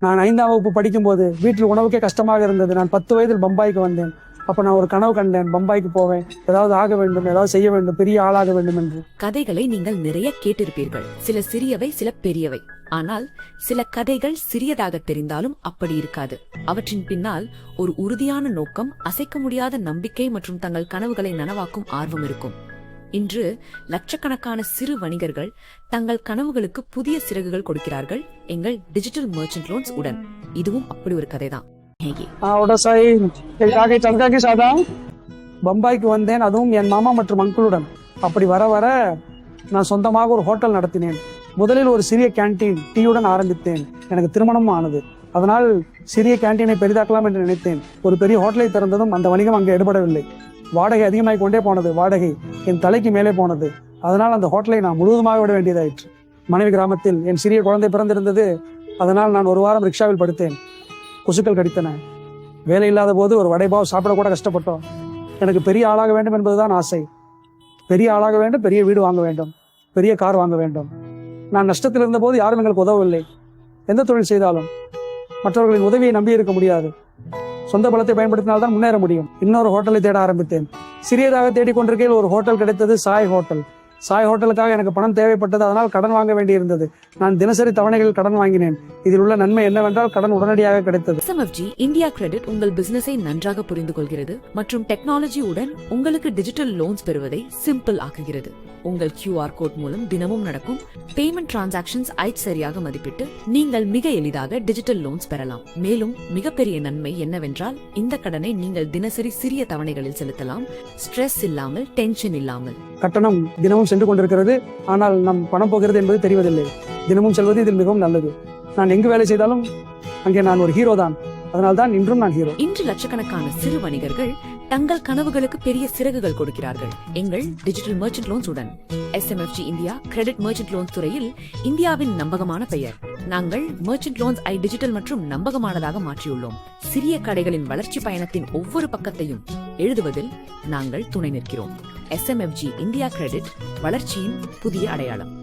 நான் 5ஆம் வகுப்பு படிக்கும்போது வீட்டில் உணவுக்கே கஷ்டமாக இருந்தது. நான் 10 வயதில் பம்பாய்க்கு வந்தேன். அப்ப நான் ஒரு கனவு கண்டேன், பம்பாய்க்கு போவேன், ஏதாவது ஆக வேண்டும், ஏதாவது செய்ய வேண்டும், பெரிய ஆளாக வேண்டும் என்று. கதைகளை நீங்கள் நிறைய கேட்டிருப்பீர்கள். சில சிறியவை, சில பெரியவை. ஆனால் சில கதைகள் சிறியதாக தெரிந்தாலும் அப்படி இருக்காது. அவற்றின் பின்னால் ஒரு உறுதியான நோக்கம், அசைக்க முடியாத நம்பிக்கை மற்றும் தங்கள் கனவுகளை நனவாக்கும் ஆர்வம் இருக்கும். இன்று லட்சக்கணக்கான சிறு வணிகர்கள் தங்கள் கனவுகளுக்கு புதிய சிறகுகள் கொடுக்கிறார்கள் எங்கள் டிஜிட்டல் மர்ச்சன்ட் லோன்ஸ் உடன். இதுவும் அப்படி ஒரு கதைதான். பம்பாய்க்கு வந்தேன், அதுவும் என் மாமா மற்றும் அங்குளுடன். அப்படி வர வர நான் சொந்தமாக ஒரு ஹோட்டல் நடத்தினேன். முதலில் ஒரு சிறிய கேண்டீன் டீயுடன் ஆரம்பித்தேன். எனக்கு திருமணமும் ஆனது. அதனால் சிறிய கேண்டீனை பெரிதாக்கலாம் என்று நினைத்தேன். ஒரு பெரிய ஹோட்டலை திறந்ததும் அந்த வணிகம் அங்கே எடுபடவில்லை. வாடகை அதிகமாகிக் கொண்டே போனது. வாடகை என் தலைக்கு மேலே போனது. அதனால் அந்த ஹோட்டலை நான் முழுவதுமாக விட வேண்டியதாயிற்று. மனைவி கிராமத்தில் என் சிறிய குழந்தை பிறந்திருந்தது. அதனால் நான் ஒரு வாரம் ரிக்ஷாவில் படுத்தேன். கொசுக்கள் கடித்தன. வேலை இல்லாத போது ஒரு வடைபாவ் சாப்பிடக்கூட கஷ்டப்பட்டோம். எனக்கு பெரிய ஆளாக வேண்டும் என்பதுதான் ஆசை. பெரிய ஆளாக வேண்டும், பெரிய வீடு வாங்க வேண்டும், பெரிய கார் வாங்க வேண்டும். நான் நஷ்டத்தில் இருந்தபோது யாரும் எங்களுக்கு உதவவில்லை. எந்த தொழில் செய்தாலும் மற்றவர்களின் உதவியை நம்பி இருக்க முடியாது. சொந்த பலத்தை பயன்படுத்தினால்தான் முன்னேற முடியும். இன்னொரு ஹோட்டலை தேட ஆரம்பித்தேன். சிறியதாக தேடிக்கொண்டிருக்கையில் ஒரு ஹோட்டல் கிடைத்தது, சாய் ஹோட்டல். சாய் ஹோட்டலுக்காக எனக்கு பணம் தேவைப்பட்டது. அதனால் கடன் வாங்க வேண்டியிருந்தது. நான் தினசரி தவணைகளில் கடன் வாங்கினேன். இதில் உள்ள நன்மை என்னவென்றால் கடன் உடனடியாக கிடைத்தது. SMFG இந்தியா கிரெடிட் உங்கள் பிசினஸை நன்றாக புரிந்து கொள்கிறது மற்றும் டெக்னாலஜி உடன் உங்களுக்கு டிஜிட்டல் லோன்ஸ் பெறுவதை சிம்பிள் ஆக்குகிறது. உங்கள் QR கோட் மூலம் தினமும் நடக்கும் பேமெண்ட் டிரான்சாக்ஷன்ஸ் சரியாக மதிப்பிட்டு நீங்கள் மிக எளிதாக டிஜிட்டல் லோன்ஸ் பெறலாம். மேலும் மிகப்பெரிய நன்மை என்னவென்றால் இந்த கடனை நீங்கள் தினசரி சிறிய தவணைகளில் செலுத்தலாம். ஸ்ட்ரெஸ் இல்லாமல், டென்ஷன் இல்லாமல். கட்டணம் தினமும் சென்று கொண்டிருக்கிறது. ஆனால் நம் பணம் போகிறது என்பது தெரிவதில்லை. தினமும் செல்வது இதில் மிகவும் நல்லது. நான் எங்கு வேலை செய்தாலும் அங்கே நான் ஒரு ஹீரோ தான். அதனால்தான் இன்றும் நான் ஹீரோ. இன்று லட்சக்கணக்கான சிறு வணிகர்கள் தங்கள் கனவுகளுக்கு பெரிய சிறகுகள் கொடுக்கிறார்கள் எங்கள் டிஜிட்டல் மர்ச்சன்ட் லோன்ஸ் உடன். SMFG India credit merchant loans துறையில் இந்தியாவின் நம்பகமான பெயர். நாங்கள் மர்ச்சன்ட் லோன்ஸ் டிஜிட்டல் மற்றும் நம்பகமானதாக மாற்றியுள்ளோம். சிறிய கடைகளின் வளர்ச்சி பயணத்தின் ஒவ்வொரு பக்கத்தையும் எழுதுவதில் நாங்கள் துணை நிற்கிறோம். SMFG இந்தியா கிரெடிட், வளர்ச்சியின் புதிய அடையாளம்.